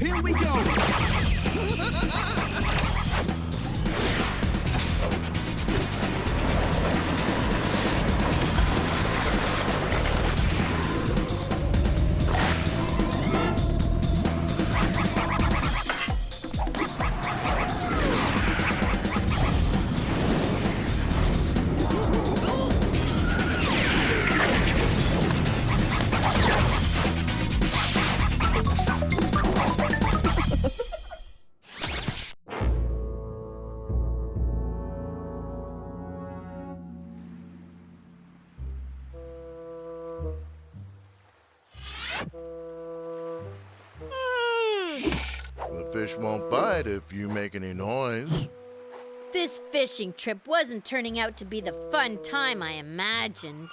Here we go! The fish won't bite if you make any noise. This fishing trip wasn't turning out to be the fun time I imagined.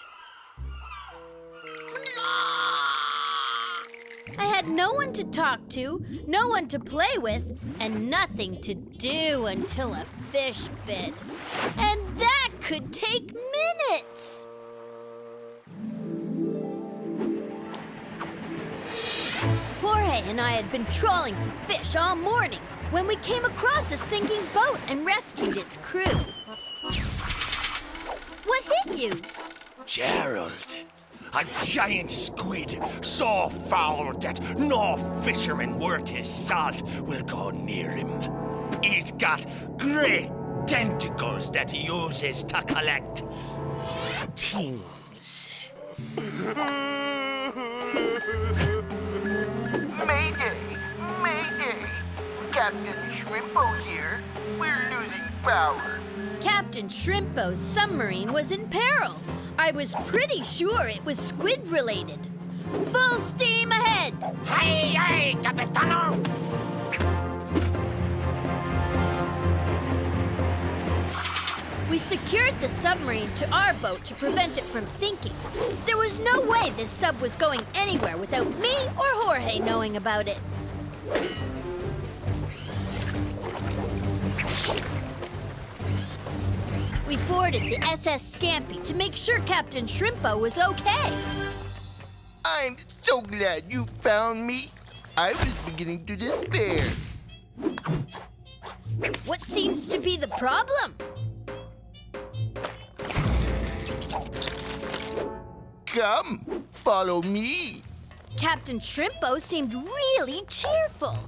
I had no one to talk to, no one to play with, and nothing to do until a fish bit. And that could take minutes! Jorge and I had been trawling for fish all morning when we came across a sinking boat and rescued its crew. What hit you? Gerald, a giant squid so foul that no fisherman worth his salt will go near him. He's got great tentacles that he uses to collect things. Mayday! Mayday! Captain Shrimpo here. We're losing power. Captain Shrimpo's submarine was in peril. I was pretty sure it was squid-related. Full steam ahead! Hey, hey, Capitano! We secured the submarine to our boat to prevent it from sinking. There was no way this sub was going anywhere without me or Jorge knowing about it. We boarded the SS Scampy to make sure Captain Shrimpo was okay. I'm so glad you found me. I was beginning to despair. What seems to be the problem? Come, follow me. Captain Shrimpo seemed really cheerful.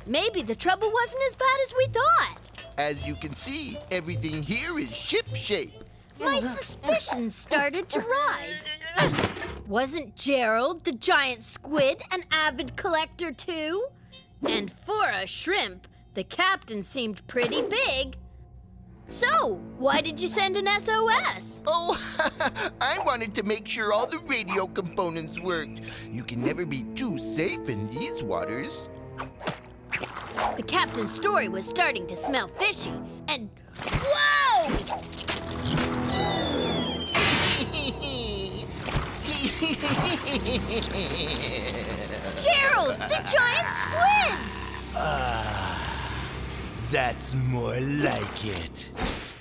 Maybe the trouble wasn't as bad as we thought. As you can see, everything here is ship-shape. My suspicions started to rise. Wasn't Gerald, the giant squid, an avid collector too? And for a shrimp, the captain seemed pretty big. So, why did you send an SOS? Oh, I wanted to make sure all the radio components worked. You can never be too safe in these waters. The captain's story was starting to smell fishy, and whoa! Gerald, the giant squid! That's more like it.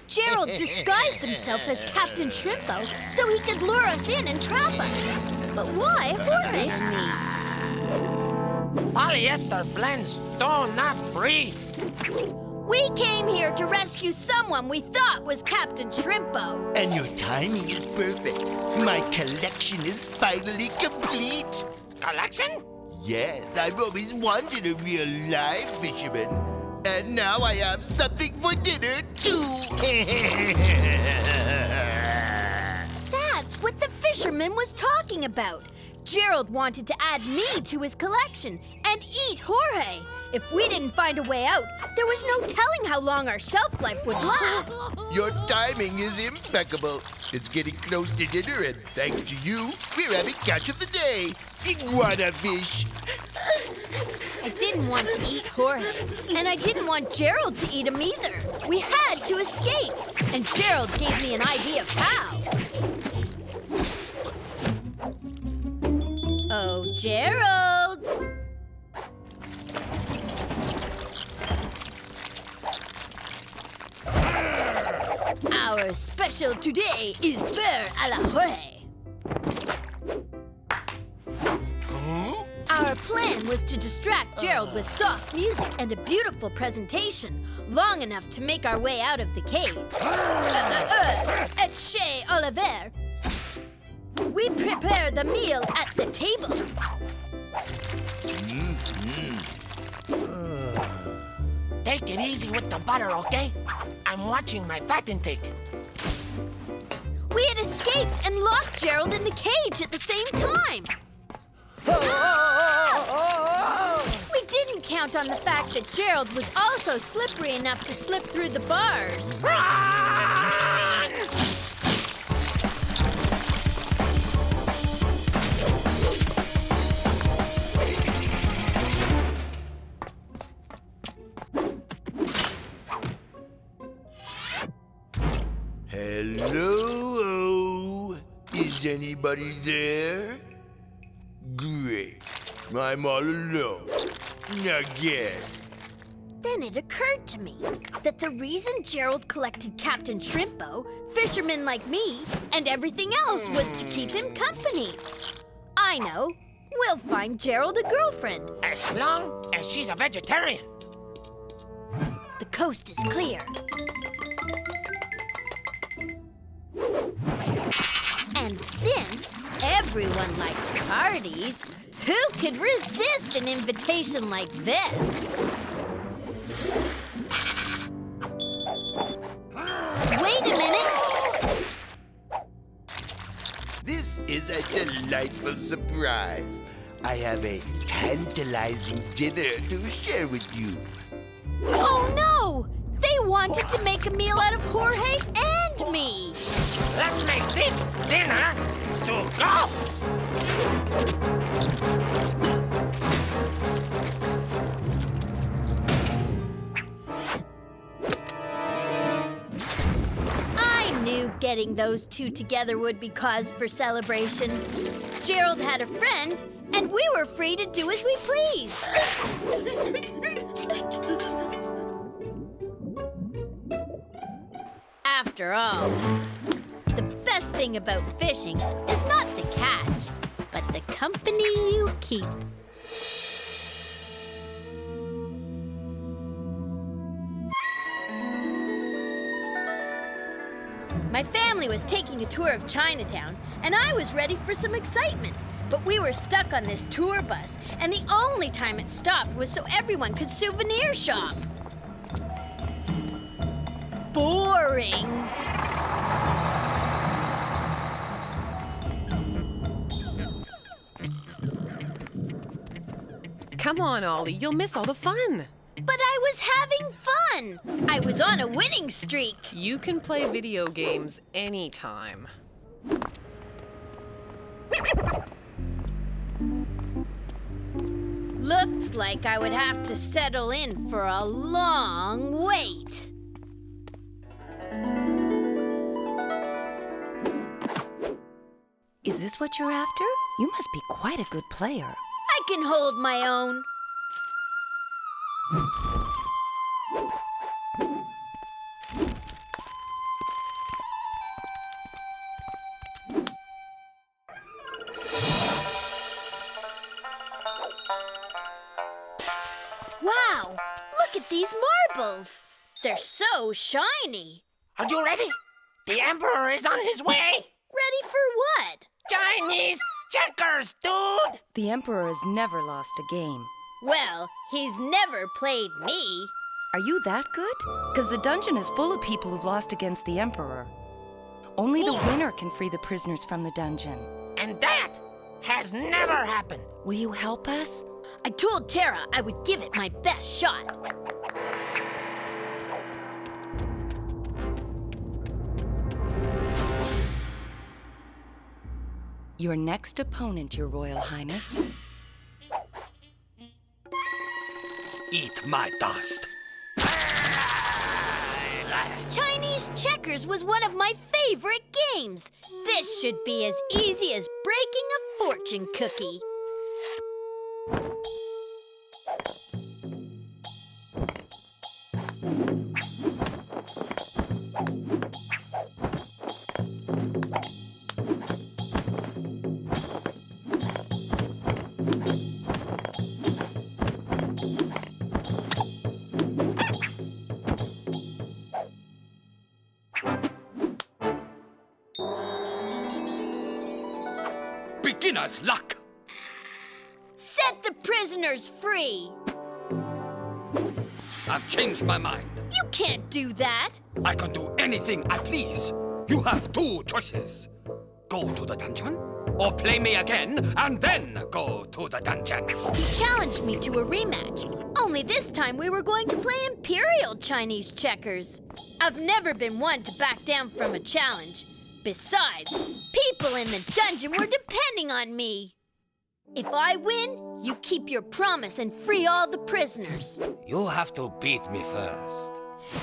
Gerald disguised himself as Captain Shrimpo so he could lure us in and trap us. But why Jorge and me? Polyester blends do not breathe. We came here to rescue someone we thought was Captain Shrimpo. And your timing is perfect. My collection is finally complete. Collection? Yes, I've always wanted a real live fisherman. And now I have something for dinner, too. That's what the fisherman was talking about. Gerald wanted to add me to his collection and eat Jorge. If we didn't find a way out, there was no telling how long our shelf life would last. Your timing is impeccable. It's getting close to dinner, and thanks to you, we're having catch of the day. Iguana fish. I didn't want to eat Jorge, and I didn't want Gerald to eat him either. We had to escape, and Gerald gave me an idea of how. Oh, Gerald! Our special today is beurre à la Jorge. Our Our plan was to distract Gerald with soft music and a beautiful presentation, long enough to make our way out of the cage. Et chez Olliver. We prepare the meal at the table. Take it easy with the butter, okay? I'm watching my fat intake. We had escaped and locked Gerald in the cage at the same time. We didn't count on the fact that Gerald was also slippery enough to slip through the bars. Hello? Is anybody there? Great. I'm all alone. Again. Then it occurred to me that the reason Gerald collected Captain Shrimpo, fishermen like me, and everything else was to keep him company. I know. We'll find Gerald a girlfriend. As long as she's a vegetarian. The coast is clear. And since everyone likes parties, who could resist an invitation like this? Wait a minute! This is a delightful surprise. I have a tantalizing dinner to share with you. Oh no! They wanted to make a meal out of Jorge and me! Let's make this dinner to go! I knew getting those two together would be cause for celebration. Gerald had a friend, and we were free to do as we pleased. After all, the best thing about fishing is not the catch, but the company you keep. My family was taking a tour of Chinatown, and I was ready for some excitement. But we were stuck on this tour bus, and the only time it stopped was so everyone could souvenir shop. Boring. Come on, Ollie, you'll miss all the fun. But I was having fun. I was on a winning streak. You can play video games anytime. Looked like I would have to settle in for a long wait. Is this what you're after? You must be quite a good player. I can hold my own. Wow! Look at these marbles. They're so shiny. Are you ready? The Emperor is on his way! Ready for what? Chinese checkers, dude! The Emperor has never lost a game. Well, he's never played me. Are you that good? Because the dungeon is full of people who've lost against the Emperor. Only the winner can free the prisoners from the dungeon. And that has never happened. Will you help us? I told Tara I would give it my best shot. Your next opponent, Your Royal Highness. Eat my dust. Chinese checkers was one of my favorite games. This should be as easy as breaking a fortune cookie. beginner's luck. Set the prisoners free! I've changed my mind. You can't do that! I can do anything I please. You have two choices. Go to the dungeon, or play me again, and then go to the dungeon. You challenged me to a rematch. Only this time we were going to play Imperial Chinese checkers. I've never been one to back down from a challenge. Besides, people in the dungeon were depending on me. If I win, you keep your promise and free all the prisoners. You have to beat me first.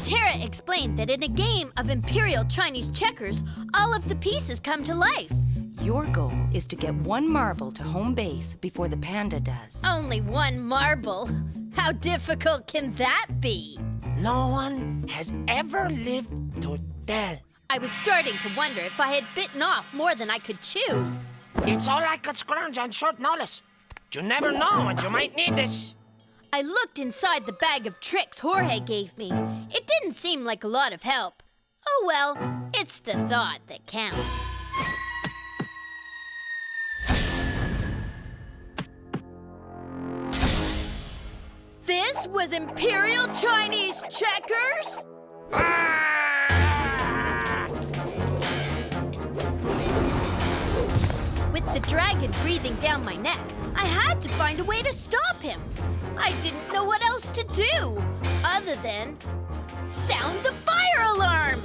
Tara explained that in a game of Imperial Chinese checkers, all of the pieces come to life. Your goal is to get one marble to home base before the panda does. Only one marble. How difficult can that be? No one has ever lived to tell. I was starting to wonder if I had bitten off more than I could chew. It's all like a scrounge on short notice. You never know when you might need this. I looked inside the bag of tricks Jorge gave me. It didn't seem like a lot of help. Oh well, it's the thought that counts. This was Imperial Chinese checkers? With the dragon breathing down my neck, I had to find a way to stop him. I didn't know what else to do, other than sound the fire alarm.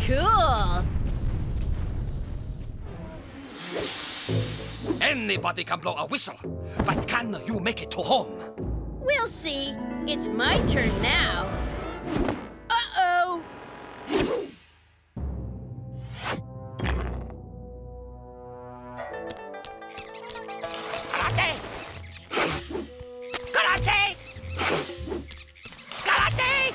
Cool. Anybody can blow a whistle, but can you make it to home? We'll see. It's my turn now. Uh-oh. Karate! Karate! Karate!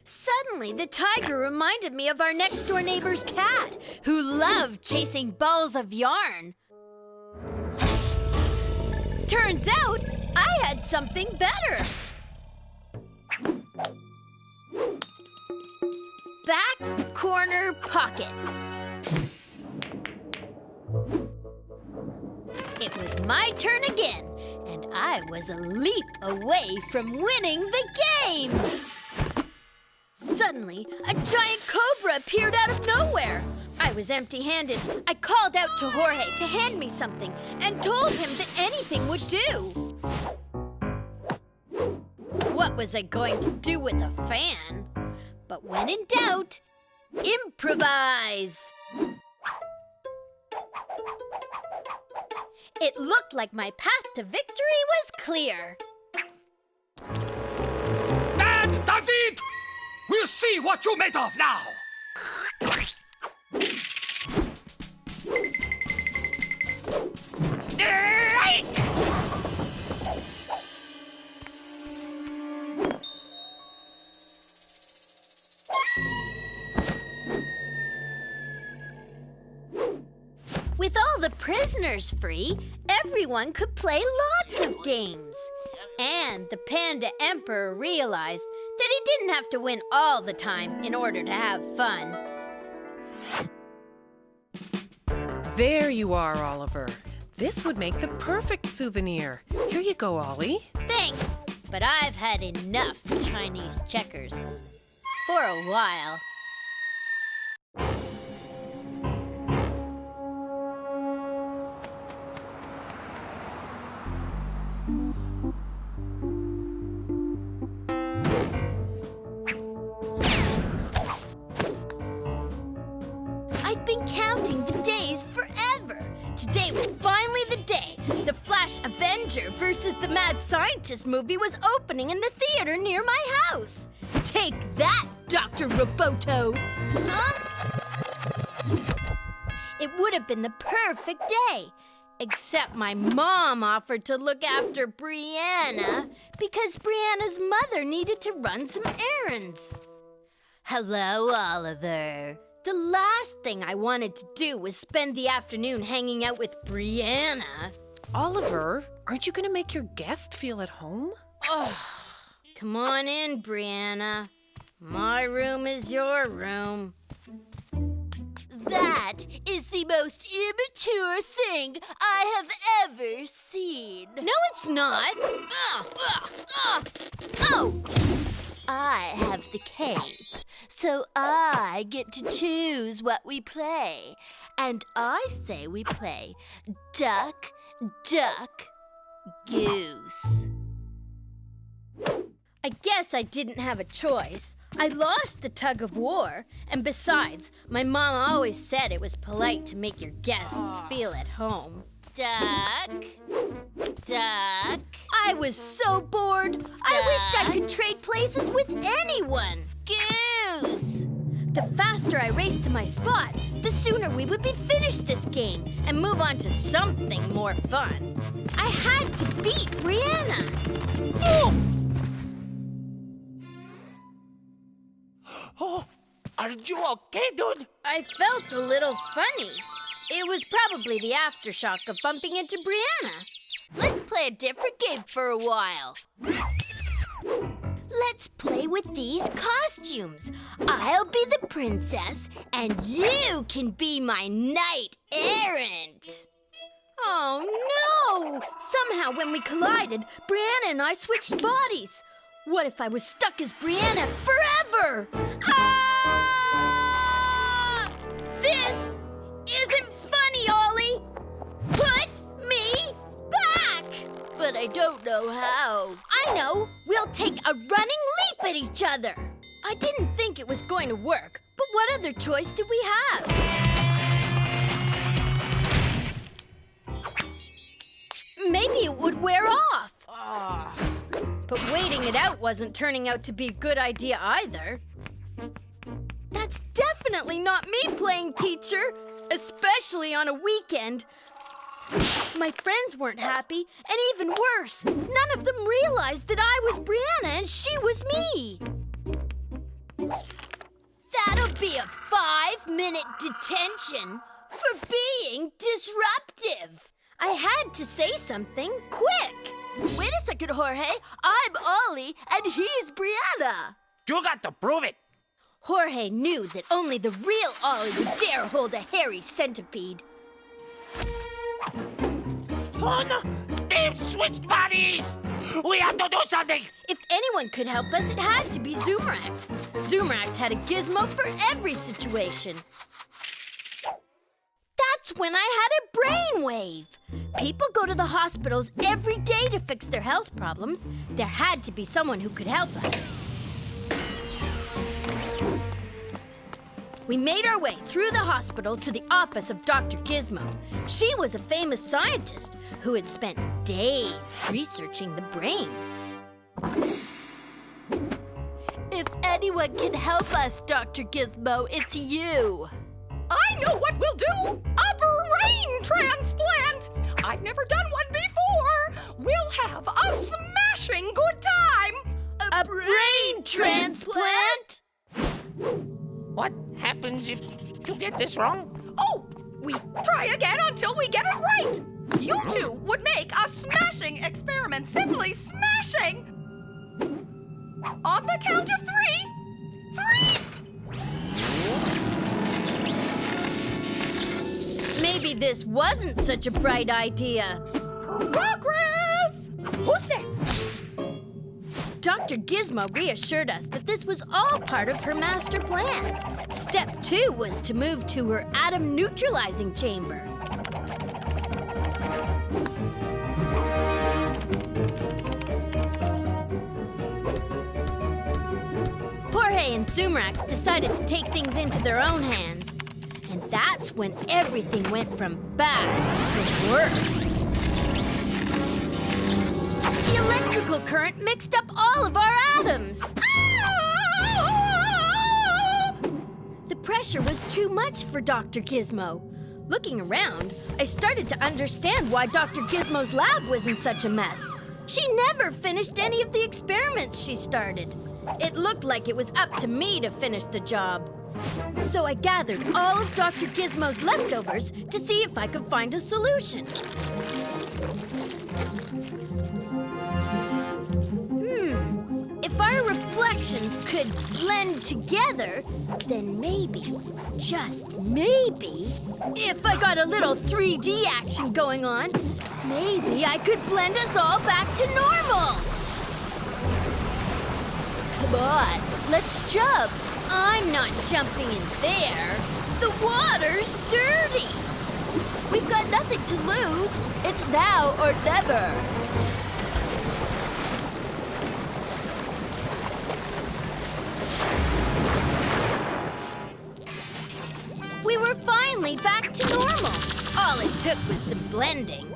Suddenly, the tiger reminded me of our next-door neighbor's cat, who loved chasing balls of yarn. Turns out, I had something better. Back corner pocket. It was my turn again, and I was a leap away from winning the game. Suddenly, a giant cobra appeared out of nowhere. I was empty-handed. I called out to Jorge to hand me something and told him that anything would do. What was I going to do with a fan? But when in doubt, improvise! It looked like my path to victory was clear. That does it! We'll see what you made of now! Strike! With all the prisoners free, everyone could play lots of games. And the Panda Emperor realized that he didn't have to win all the time in order to have fun. There you are, Oliver. This would make the perfect souvenir. Here you go, Ollie. Thanks, but I've had enough Chinese checkers. For a while. I'd been counting the days forever. Today was finally the day. The Flash Avenger versus the Mad Scientist movie was opening in the theater near my house. Take that, Dr. Roboto! Huh? It would have been the perfect day. Except my mom offered to look after Brianna because Brianna's mother needed to run some errands. Hello, Oliver. The last thing I wanted to do was spend the afternoon hanging out with Brianna. Oliver, aren't you going to make your guest feel at home? Oh, come on in, Brianna. My room is your room. That is the most immature thing I have ever seen. No, it's not. Oh! I have the cape, so I get to choose what we play. And I say we play duck, duck, goose. I guess I didn't have a choice. I lost the tug of war. And besides, my mom always said it was polite to make your guests feel at home. Duck. Duck. I was so bored. Duck. I wished I could trade places with anyone. Goose. The faster I raced to my spot, the sooner we would be finished this game and move on to something more fun. I had to beat Brianna. Oof! Oh, are you okay, dude? I felt a little funny. It was probably the aftershock of bumping into Brianna. Let's play a different game for a while. Let's play with these costumes. I'll be the princess, and you can be my knight errant. Oh, no! Somehow, when we collided, Brianna and I switched bodies. What if I was stuck as Brianna forever? Ah! This isn't funny, Ollie! Put me back! But I don't know how. I know! We'll take a running leap at each other! I didn't think it was going to work, but what other choice did we have? Maybe it would wear off. But waiting it out wasn't turning out to be a good idea either. That's definitely not me playing teacher, especially on a weekend. My friends weren't happy, and even worse, none of them realized that I was Brianna and she was me. That'll be a 5-minute detention for being disruptive. I had to say something quick. Wait a second, Jorge. I'm Ollie, and he's Brianna. You got to prove it. Jorge knew that only the real Ollie would dare hold a hairy centipede. Oh, no. They've switched bodies. We have to do something. If anyone could help us, it had to be Zoomrax. Zoomrax had a gizmo for every situation. That's when I had a brainwave. People go to the hospitals every day to fix their health problems. There had to be someone who could help us. We made our way through the hospital to the office of Dr. Gizmo. She was a famous scientist who had spent days researching the brain. If anyone can help us, Dr. Gizmo, it's you. I know what we'll do! A brain transplant! I've never done one before! We'll have a smashing good time! A brain transplant? What happens if you get this wrong? Oh, we try again until we get it right! You two would make a smashing experiment, simply smashing! On the count of 3, 3! Maybe this wasn't such a bright idea. Progress! Who's next? Dr. Gizmo reassured us that this was all part of her master plan. Step 2 was to move to her atom neutralizing chamber. Jorge and Zoomrax decided to take things into their own hands. And that's when everything went from bad to worse. The electrical current mixed up all of our atoms. The pressure was too much for Dr. Gizmo. Looking around, I started to understand why Dr. Gizmo's lab was in such a mess. She never finished any of the experiments she started. It looked like it was up to me to finish the job. So I gathered all of Dr. Gizmo's leftovers to see if I could find a solution. If our reflections could blend together, then maybe, just maybe, if I got a little 3D action going on, maybe I could blend us all back to normal. Come on, let's jump. I'm not jumping in there. The water's dirty. We've got nothing to lose. It's now or never. We were finally back to normal. All it took was some blending.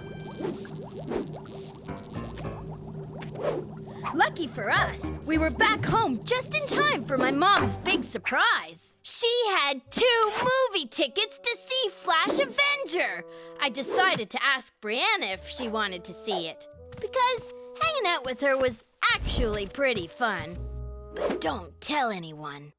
Lucky for us, we were back home just in time for my mom's big surprise. She had 2 movie tickets to see Flash Avenger. I decided to ask Brianna if she wanted to see it, because hanging out with her was actually pretty fun. But don't tell anyone.